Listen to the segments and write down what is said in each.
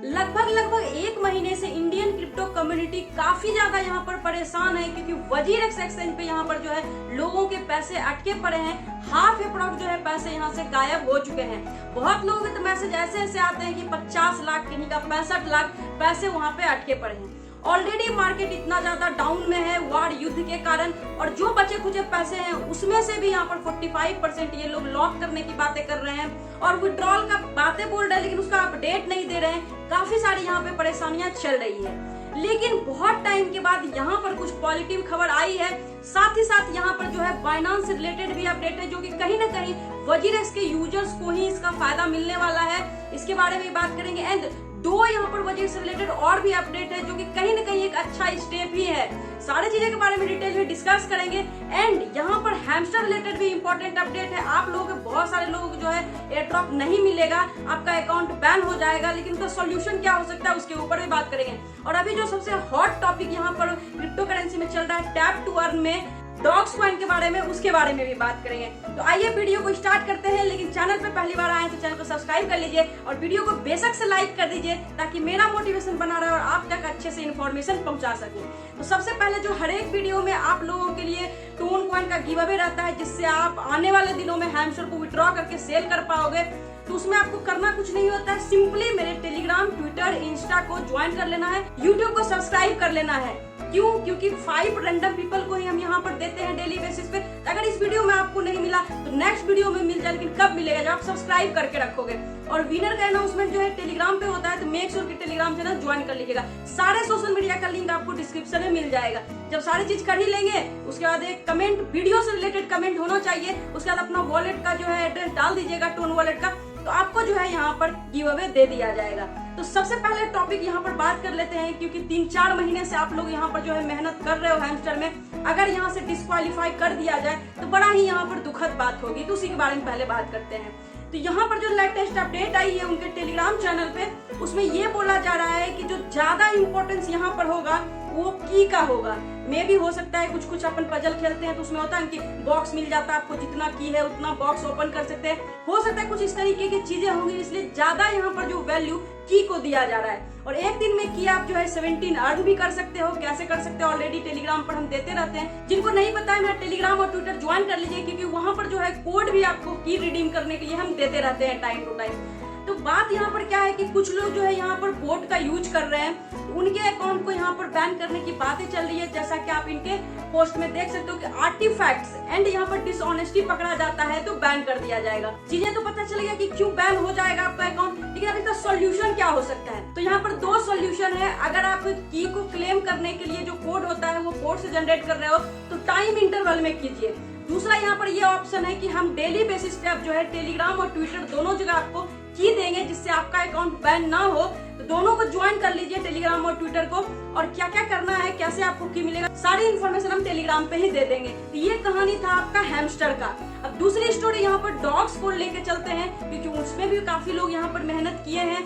लगभग 1 महीने से इंडियन क्रिप्टो कम्युनिटी काफी ज्यादा यहाँ पर परेशान है, क्योंकि वजीरेक्स एक्सचेंज पे यहाँ पर जो है लोगों के पैसे अटके पड़े हैं। हाफ अप्रॉक्स जो है पैसे यहाँ से गायब हो चुके हैं। बहुत लोगों के तो मैसेज ऐसे आते हैं कि 50 लाख किन्हीं का 65 लाख पैसे वहाँ पे अटके पड़े हैं। ऑलरेडी मार्केट इतना ज्यादा डाउन में है वार युद्ध के कारण, और जो बचे खुचे पैसे हैं उसमें से भी यहाँ पर 45% ये लोग लॉक करने की बातें कर रहे हैं और विड्रॉल का बातें बोल रहे हैं, लेकिन उसका अपडेट नहीं दे रहे हैं। काफी सारी यहाँ पे परेशानियां चल रही है, लेकिन बहुत टाइम के बाद यहाँ पर कुछ पॉजिटिव खबर आई है। साथ ही साथ यहाँ पर जो है बाइनेंस से रिलेटेड भी अपडेट है, जो कि कहीं ना कहीं वजीरेक्स के यूजर्स को ही इसका फायदा मिलने वाला है। इसके बारे में बात करेंगे। एंड दो यहाँ पर वजीरेक्स से रिलेटेड और भी अपडेट है, जो कि कहीं ना कहीं एक अच्छा स्टेप ही है। सारी चीजें के बारे में डिटेल में डिस्कस करेंगे। एंड यहाँ पर हैमस्टर रिलेटेड भी इंपॉर्टेंट अपडेट है। आप लोगों के बहुत सारे लोगों को जो है एयर ड्रॉप नहीं मिलेगा, आपका अकाउंट बैन हो जाएगा, लेकिन उसका सॉल्यूशन क्या हो सकता है उसके ऊपर भी बात करेंगे। और अभी जो सबसे हॉट टॉपिक यहाँ पर क्रिप्टो करेंसी में चल रहा है टैप टू अर्न में डॉग्स कॉइन के बारे में, उसके बारे में भी बात करेंगे। तो आइए वीडियो को स्टार्ट करते हैं। लेकिन चैनल पे पहली बार आए तो चैनल को सब्सक्राइब कर लीजिए और वीडियो को बेशक से लाइक कर दीजिए, ताकि मेरा मोटिवेशन बना रहे और आप तक अच्छे से इन्फॉर्मेशन पहुंचा सकूं। तो सबसे पहले जो हर एक वीडियो में आप लोगों के लिए टोन कॉइन का गिव अवे रहता है, जिससे आप आने वाले दिनों में हैमस्टर को विड्रॉ करके सेल कर पाओगे। तो उसमें आपको करना कुछ नहीं होता है, सिंपली मेरे टेलीग्राम, ट्विटर, इंस्टा को ज्वाइन कर लेना है, यूट्यूब को सब्सक्राइब कर लेना है। क्यों? क्योंकि 5 रैंडम पीपल को ही हम यहाँ पर देते हैं डेली बेसिस पे। अगर इस वीडियो में आपको नहीं मिला तो नेक्स्ट वीडियो में मिल जाए, लेकिन कब मिलेगा? जब आप सब्सक्राइब करके रखोगे। और विनर का अनाउंसमेंट जो है टेलीग्राम पे होता है, तो मेक श्योर कि टेलीग्राम चैनल ज्वाइन कर लीजिएगा। सारे सोशल मीडिया का लिंक आपको डिस्क्रिप्शन में मिल जाएगा। जब सारी चीज कर ही लेंगे, उसके बाद एक कमेंट, वीडियो से रिलेटेड कमेंट होना चाहिए। उसके बाद अपना वॉलेट का जो है एड्रेस डाल दीजिएगा, टोन वॉलेट का, तो आपको जो है यहाँ पर गिव अवे दे दिया जाएगा। तो सबसे पहले टॉपिक यहाँ पर बात कर लेते हैं, क्योंकि 3-4 महीने से आप लोग यहाँ पर जो है मेहनत कर रहे हो हैमस्टर में। अगर यहाँ से डिस्क्वालीफाई कर दिया जाए तो बड़ा ही यहाँ पर दुखद बात होगी। तो उसी के बारे में पहले बात करते हैं। तो यहाँ पर जो लेटेस्ट अपडेट आई है उनके टेलीग्राम चैनल पे, उसमें ये बोला जा रहा है कि जो ज्यादा इंपॉर्टेंस यहाँ पर होगा वो की का होगा। मे भी हो सकता है कुछ अपन पजल खेलते हैं तो उसमें होता है कि बॉक्स मिल जाता है, आपको जितना की है उतना बॉक्स ओपन कर सकते हैं। हो सकता है कुछ इस तरीके की चीजें होंगी, इसलिए ज्यादा यहाँ पर जो वैल्यू की को दिया जा रहा है। और एक दिन में की आप जो है 17 अर्न भी कर सकते हो। कैसे कर सकते हो? ऑलरेडी टेलीग्राम पर हम देते रहते हैं। जिनको नहीं पता है मेरा टेलीग्राम और ट्विटर ज्वाइन कर लीजिए, क्योंकि वहां पर जो है कोड भी आपको की रिडीम करने के लिए हम देते रहते हैं टाइम टू टाइम। तो बात यहाँ पर क्या है कि कुछ लोग जो है यहाँ पर बोट का यूज कर रहे हैं, तो उनके अकाउंट को यहाँ पर बैन करने की बातें चल रही है। जैसा कि आप इनके पोस्ट में देख सकते हो कि आर्टिफैक्ट्स एंड यहाँ पर डिसऑनेस्टी पकड़ा जाता है तो बैन कर दिया जाएगा। चीजें तो पता चलेगा कि क्यों बैन हो जाएगा आपका अकाउंट, लेकिन अब इसका सॉल्यूशन क्या हो सकता है? तो यहाँ पर 2 सॉल्यूशन है। अगर आप की को क्लेम करने के लिए जो कोड होता है वो कोड से जनरेट कर रहे हो तो टाइम इंटरवल में कीजिए। दूसरा यहाँ पर ये ऑप्शन है कि हम डेली बेसिस पे अब जो है टेलीग्राम और ट्विटर दोनों जगह आपको की देंगे, जिससे आपका अकाउंट बैन ना हो। तो दोनों को ज्वाइन कर लीजिए, टेलीग्राम और ट्विटर को। और क्या क्या करना है, कैसे आपको की मिलेगा, सारी इन्फॉर्मेशन हम टेलीग्राम पे ही दे देंगे। तो ये कहानी था आपका हैमस्टर का। अब दूसरी स्टोरी यहाँ पर डॉग्स को लेके चलते हैं, क्योंकि उसमें भी काफी लोग यहाँ पर मेहनत किए हैं।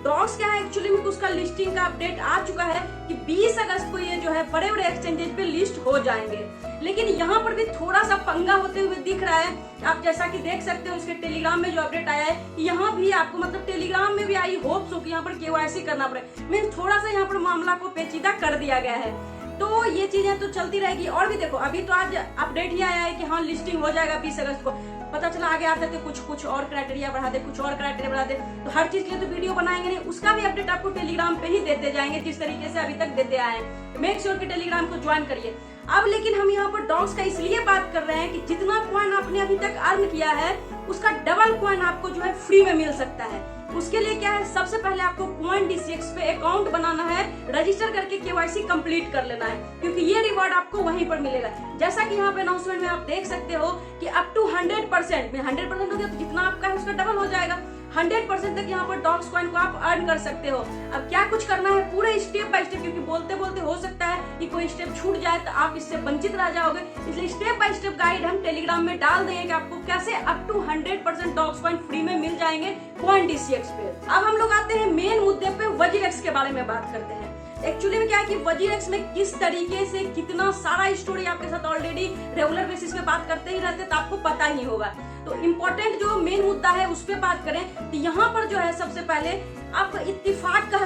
डॉग्स क्या है एक्चुअली में, उसका लिस्टिंग का अपडेट आ चुका है कि 20 अगस्त को ये जो है बड़े बड़े एक्सचेंजेस पे लिस्ट हो जाएंगे। लेकिन यहाँ पर भी थोड़ा सा पंगा होते हुए दिख रहा है। आप जैसा कि देख सकते हो इसके टेलीग्राम में जो अपडेट आया है, यहाँ भी आपको मतलब टेलीग्राम में भी आई होप्स हो कि यहाँ पर KYC करना पड़े। मीन्स थोड़ा सा यहाँ पर मामला को पेचीदा कर दिया गया है। तो ये चीजें तो चलती रहेगी। और भी देखो, अभी तो आज अपडेट ही आया है कि हाँ लिस्टिंग हो जाएगा 20 अगस्त को। पता चला आगे आते थे कुछ और क्राइटेरिया बढ़ा दे, कुछ और क्राइटेरिया बढ़ा दे। तो हर चीज के लिए तो वीडियो बनाएंगे नहीं, उसका भी अपडेट आपको टेलीग्राम पे ही देते जाएंगे, जिस तरीके से अभी तक देते आए हैं। तो मेक श्योर कि टेलीग्राम को ज्वाइन करिए। अब लेकिन हम यहाँ पर डॉग्स का इसलिए बात कर रहे हैं कि जितना कॉइन आपने अभी तक अर्न किया है उसका डबल कॉइन आपको जो है फ्री में मिल सकता है। उसके लिए क्या है, सबसे पहले आपको CoinDCX पे अकाउंट बनाना है, रजिस्टर करके KYC कंप्लीट कर लेना है, क्योंकि ये रिवॉर्ड आपको वहीं पर मिलेगा। जैसा कि यहाँ पे अनाउंसमेंट में आप देख सकते हो कि अप टू 100% में 100% हो गया तो जितना आपका है उसका डबल हो जाएगा। 100% तक यहाँ पर डॉग्स कॉइन को आप अर्न कर सकते हो। अब क्या कुछ करना है, पूरे स्टेप बाय स्टेप, क्योंकि बोलते बोलते हो सकता है कि कोई स्टेप छूट जाए तो आप इससे वंचित रह जाओगे, इसलिए स्टेप बाय स्टेप गाइड हम टेलीग्राम में डाल देंगे कि आपको कैसे up to 100% Dogs coin free में मिल जाएंगे CoinDCX पे। अब हम लोग आते हैं मेन मुद्दे पे, वजीरेक्स के बारे में बात करते हैं। एक्चुअली में क्या है कि वजीरेक्स में किस तरीके से कितना सारा स्टोरी आपके साथ ऑलरेडी रेगुलर बेसिस पे बात करते ही रहते, तो आपको पता ही होगा। तो इम्पोर्टेंट जो मेन मुद्दा है उस पर बात करें तो यहाँ पर जो है सबसे पहले आप इत्तेफाक कह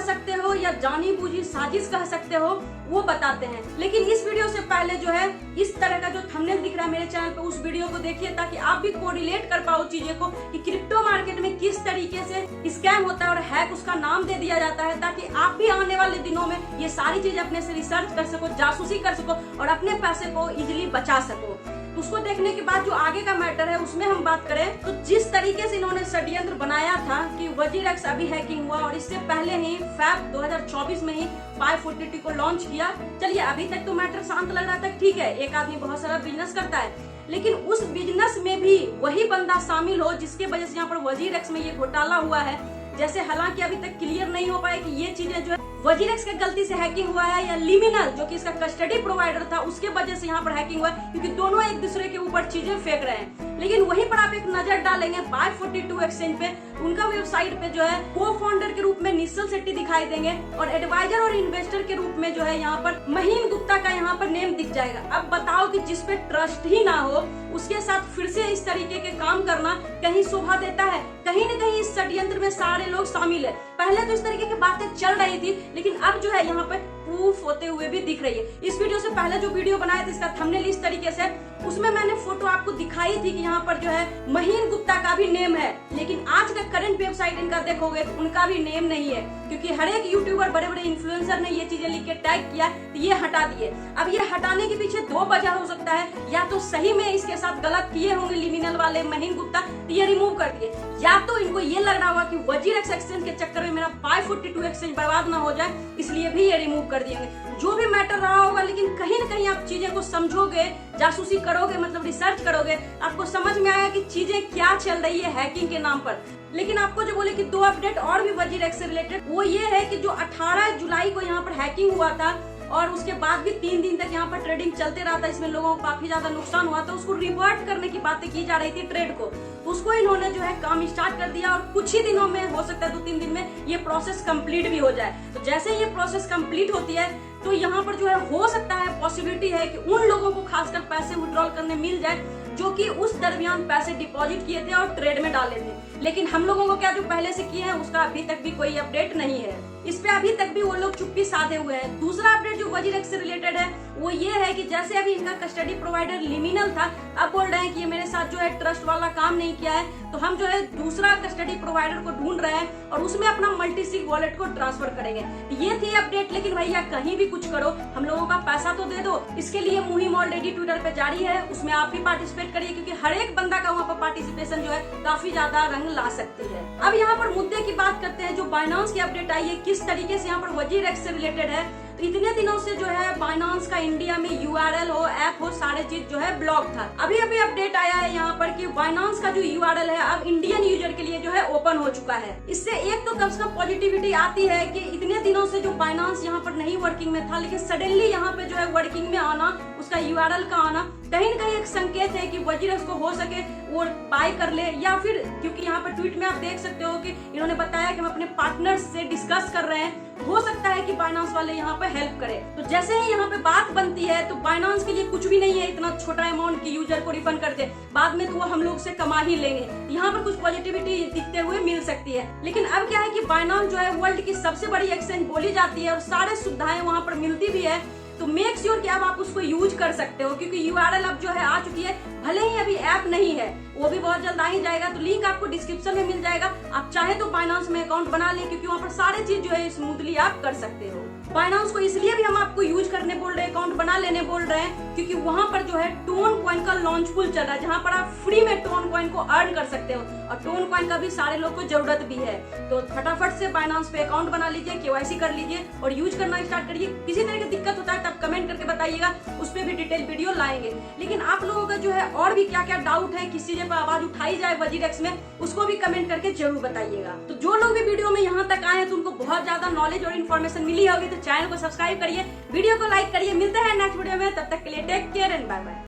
या जानी बूझी साजिश कह सकते हो, वो बताते हैं। लेकिन इस वीडियो से पहले जो है इस तरह का जो थंबनेल दिख रहा है मेरे चैनल पे, उस वीडियो को देखिए ताकि आप भी कोरिलेट कर पाओ चीजें को कि क्रिप्टो मार्केट में किस तरीके से स्कैम होता है और हैक उसका नाम दे दिया जाता है, ताकि आप भी आने वाले दिनों में ये सारी चीजें अपने से रिसर्च कर सको, जासूसी कर सको और अपने पैसे को इजिली बचा सको। उसको देखने के बाद जो आगे का मैटर है उसमें हम बात करें तो जिस तरीके से इन्होंने षड्यंत्र बनाया था कि WazirX अभी हैकिंग हुआ और इससे पहले ही फैब 2024 में ही 542 को लॉन्च किया। चलिए अभी तक तो मैटर शांत लग रहा था, ठीक है, एक आदमी बहुत सारा बिजनेस करता है, लेकिन उस बिजनेस में भी वही बंदा शामिल हो जिसके वजह से यहाँ पर WazirX में ये घोटाला हुआ है। जैसे हालांकि अभी तक क्लियर नहीं हो पाया कि ये चीजें जो है WazirX के गलती से हैकिंग हुआ है या लिमिनल जो कि इसका कस्टडी प्रोवाइडर था उसके वजह से यहाँ पर हैकिंग हुआ है, क्योंकि दोनों एक दूसरे के ऊपर चीजें फेंक रहे हैं। लेकिन वहीं पर आप एक नजर डालेंगे 542 एक्सचेंज पे, उनका वेबसाइट पे जो है को फाउंडर के रूप में निश्चल शेट्टी दिखाई देंगे और एडवाइजर और इन्वेस्टर के रूप में जो है यहाँ पर महीन गुप्ता का यहाँ पर नेम दिख जाएगा। अब बताओ कि जिस पे ट्रस्ट ही ना हो उसके साथ फिर से इस तरीके के काम करना कहीं शोभा देता है? कहीं न कहीं इस षड्यंत्र में सारे लोग शामिल है। पहले तो इस तरीके की बातें चल रही थी, लेकिन अब जो है यहाँ पर प्रूफ होते हुए भी दिख रही है। इस वीडियो से पहले जो वीडियो बनाया था इसका थंबनेल इस तरीके से, उसमें मैंने फोटो आपको दिखाई थी कि यहाँ पर जो है महीन गुप्ता का भी नेम है, लेकिन आज का करंट वेबसाइट इनका देखोगे तो उनका भी नेम नहीं है, क्योंकि हर एक यूट्यूबर, बड़े बड़े इन्फ्लुएंसर ने ये चीजें लिख के टैग किया तो ये हटा दिए। अब ये हटाने के पीछे दो वजह हो सकता है, या तो सही में इसके साथ गलत किए होंगे लिमिनल वाले महीन गुप्ता तो ये रिमूव कर दिए, या तो इनको ये लग रहा होगा कि WazirX एक्सचेंज के चक्कर में मेरा 542 एक्सचेंज बर्बाद ना हो जाए, इसलिए भी ये रिमूव कर दिएंगे। जो भी मैटर रहा होगा, लेकिन कहीं न कहीं आप चीजें को समझोगे, जासूसी करोगे, मतलब रिसर्च करोगे, आपको समझ में आएगा कि चीजें क्या चल रही है हैकिंग के नाम पर। लेकिन आपको जो बोले कि दो अपडेट और भी WazirX से रिलेटेड, वो ये है कि जो 18 जुलाई को यहाँ पर हैकिंग हुआ था और उसके बाद भी 3 दिन तक यहाँ पर ट्रेडिंग चलते रहा था, इसमें लोगों को काफी ज्यादा नुकसान हुआ था, उसको रिवर्ट करने की बातें की जा रही थी ट्रेड को, तो उसको इन्होंने जो है काम स्टार्ट कर दिया और कुछ ही दिनों में, हो सकता है 2-3 दिन में ये प्रोसेस कंप्लीट भी हो जाए। तो जैसे ये प्रोसेस कंप्लीट होती है तो यहाँ पर जो है हो सकता है, पॉसिबिलिटी है कि उन लोगों को खासकर पैसे विड्रॉल करने मिल जाए जो कि उस दरमियान पैसे डिपॉजिट किए थे और ट्रेड में डाले थे। लेकिन हम लोगों को क्या जो पहले से किए हैं उसका अभी तक भी कोई अपडेट नहीं है, इस पे अभी तक भी वो लोग चुप्पी साधे हुए हैं। दूसरा अपडेट जो WazirX से रिलेटेड है वो ये है कि जैसे अभी इनका कस्टडी प्रोवाइडर लिमिनल था, अब बोल रहे हैं कि ये मेरे साथ जो है ट्रस्ट वाला काम नहीं किया है, तो हम जो है दूसरा कस्टडी प्रोवाइडर को ढूंढ रहे हैं और उसमें अपना मल्टीसिग वॉलेट को ट्रांसफर करेंगे। ये थी अपडेट, लेकिन भैया कहीं भी कुछ करो, हम लोगों का पैसा तो दे दो। इसके लिए मुहिम ऑलरेडी ट्विटर पे जारी है, उसमें आप भी पार्टिसिपेट करिए, क्योंकि हर एक बंदा का वहाँ पर पार्टिसिपेशन जो है काफी ज्यादा रंग ला सकती है। अब यहाँ पर मुद्दे की बात करते हैं, जो बाइनांस की अपडेट आई है किस तरीके से यहाँ पर WazirX से रिलेटेड है। तो इतने दिनों से जो है बाइनांस का इंडिया में URL हो, ऐप हो, सारे चीज जो है ब्लॉक था। अभी अभी अपडेट आया है यहाँ पर कि बाइनांस का जो URL है अब इंडियन यूजर के लिए जो है ओपन हो चुका है। इससे एक तो कम से कम पॉजिटिविटी आती है कि इतने दिनों से जो बाइनांस यहाँ पर नहीं वर्किंग में था, लेकिन सडनली यहाँ पे जो है वर्किंग में आना, उसका URL का आना कहीं न कहीं एक संकेत है कि WazirX को हो सके वो बाय कर ले, या फिर क्योंकि यहाँ पर ट्वीट में आप देख सकते हो कि इन्होंने बताया कि हम अपने पार्टनर्स से डिस्कस कर रहे हैं, हो सकता है कि बाइनांस वाले यहाँ पे हेल्प करे। तो जैसे ही यहाँ पे बात बनती है तो बाइनांस के लिए कुछ भी नहीं है इतना छोटा अमाउंट की यूजर को रिफंड कर दे, बाद में तो वो हम लोग से कमा ही लेंगे। यहाँ पर कुछ पॉजिटिविटी दिखते हुए मिल सकती है। लेकिन अब क्या है कि बाइनांस जो है वर्ल्ड की सबसे बड़ी एक्सचेंज बोली जाती है और सारे सुविधाएं वहाँ पर मिलती भी है, तो मेक श्योर कि अब आप उसको यूज कर सकते हो, क्योंकि URL अब जो है आ चुकी है, भले ही अभी ऐप नहीं है, वो भी बहुत जल्द आ ही जाएगा। तो लिंक आपको डिस्क्रिप्शन में मिल जाएगा, आप चाहे तो बाइनांस में अकाउंट बना लें, क्योंकि वहाँ पर सारे चीज जो है स्मूथली आप कर सकते हो। बाइनांस को इसलिए भी हम आपको यूज करने बोल रहे हैं, अकाउंट बना लेने बोल रहे हैं, क्योंकि वहाँ पर जो है टोन कॉइन का लॉन्च फुल चल रहा है, जहाँ पर आप फ्री में टोन कॉइन को अर्न कर सकते हो, और टोन कॉइन का भी सारे लोग को जरूरत भी है। तो फटाफट से बाइनांस पे अकाउंट बना लीजिए, KYC कर लीजिए और यूज करना स्टार्ट करिए। किसी तरह की दिक्कत होता है तब कमेंट करके बताइएगा, उस पर भी डिटेल वीडियो लाएंगे। लेकिन आप लोगों का जो है और भी क्या क्या डाउट है, किस चीज पर आवाज उठाई जाए WazirX में, उसको भी कमेंट करके जरूर बताइएगा। तो जो लोग भी वीडियो में यहाँ तक आए हैं तो उनको बहुत ज्यादा नॉलेज और इन्फॉर्मेशन मिली होगी, तो चैनल को सब्सक्राइब करिए, वीडियो को लाइक करिए। मिलते हैं नेक्स्ट वीडियो में, तब तक के लिए take care and bye bye.